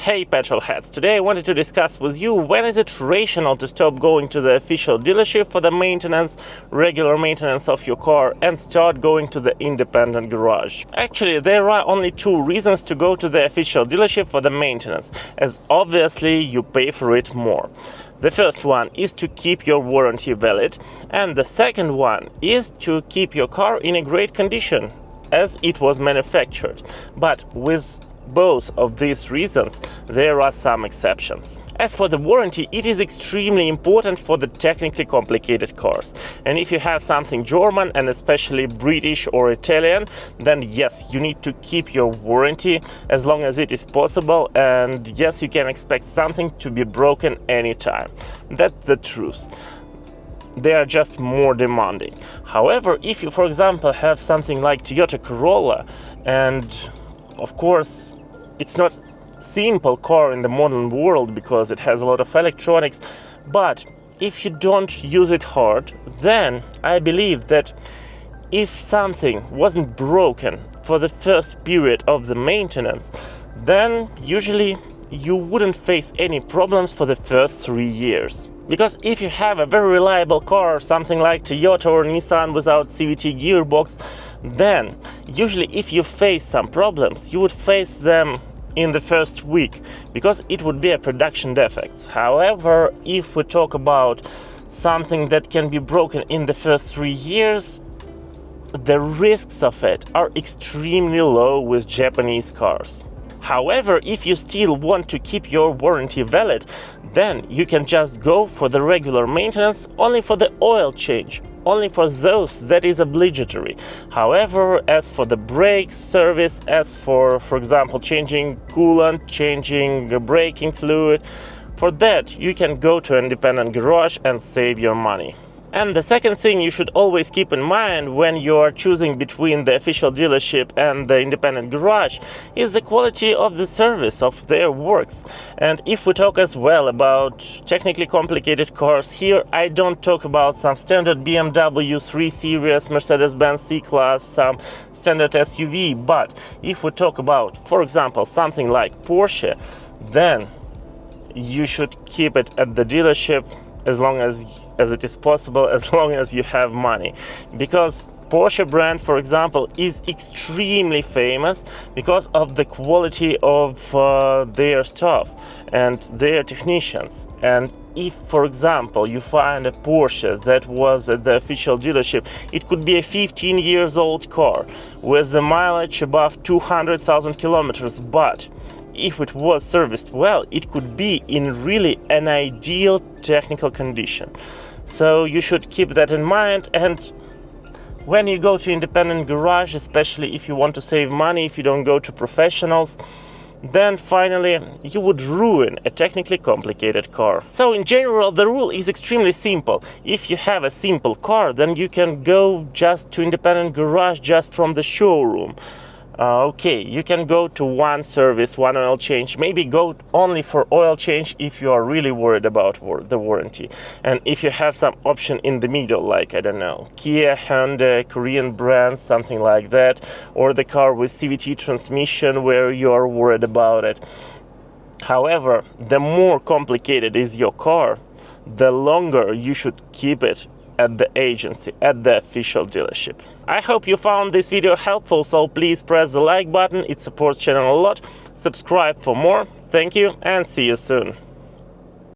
Hey petrolheads, today I wanted to discuss with you when is it rational to stop going to the official dealership for the maintenance, regular maintenance of your car, and start going to the independent garage. Actually, there are only two reasons to go to the official dealership for the maintenance, as obviously you pay for it more. The first one is to keep your warranty valid, and the second one is to keep your car in a great condition as it was manufactured. But with both of these reasons, there are some exceptions. As for the warranty, it is extremely important for the technically complicated cars. And if you have something German and especially British or Italian, then yes, you need to keep your warranty as long as it is possible. And yes, you can expect something to be broken anytime. That's the truth. They are just more demanding. However, if you, for example, have something like Toyota Corolla, and of course, it's not simple car in the modern world because it has a lot of electronics, but if you don't use it hard, then I believe that if something wasn't broken for the first period of the maintenance, then usually you wouldn't face any problems for the first 3 years. Because if you have a very reliable car, something like Toyota or Nissan without CVT gearbox, then usually if you face some problems, you would face them in the first week, because it would be a production defect. However, if we talk about something that can be broken in the first 3 years, the risks of it are extremely low with Japanese cars. However, if you still want to keep your warranty valid, then you can just go for the regular maintenance only for the oil change, only for those that is obligatory. However, as for the brakes service, as for example, changing coolant, changing braking fluid, for that you can go to an independent garage and save your money. And the second thing you should always keep in mind when you are choosing between the official dealership and the independent garage is the quality of the service of their works. And if we talk as well about technically complicated cars, here I don't talk about some standard BMW 3 Series, Mercedes-Benz C-Class, some standard SUV, but if we talk about, for example, something like Porsche, then you should keep it at the dealership as long as it is possible, as long as you have money. Because Porsche brand, for example, is extremely famous because of the quality of their staff and their technicians. And if, for example, you find a Porsche that was at the official dealership, it could be a 15 years old car with the mileage above 200,000 kilometers, but if it was serviced well, it could be in really an ideal technical condition. So you should keep that in mind. And when you go to independent garage, especially if you want to save money, if you don't go to professionals, then finally you would ruin a technically complicated car. So in general, the rule is extremely simple. If you have a simple car, then you can go just to independent garage just from the showroom. Okay, you can go to one service, one oil change, maybe go only for oil change if you are really worried about the warranty. And if you have some option in the middle, like, I don't know, Kia, Honda, Korean brands, something like that, or the car with CVT transmission where you are worried about it. However, the more complicated is your car, the longer you should keep it at the agency, at the official dealership. I hope you found this video helpful, so please press the like button, it supports channel a lot. Subscribe for more. Thank you and see you soon.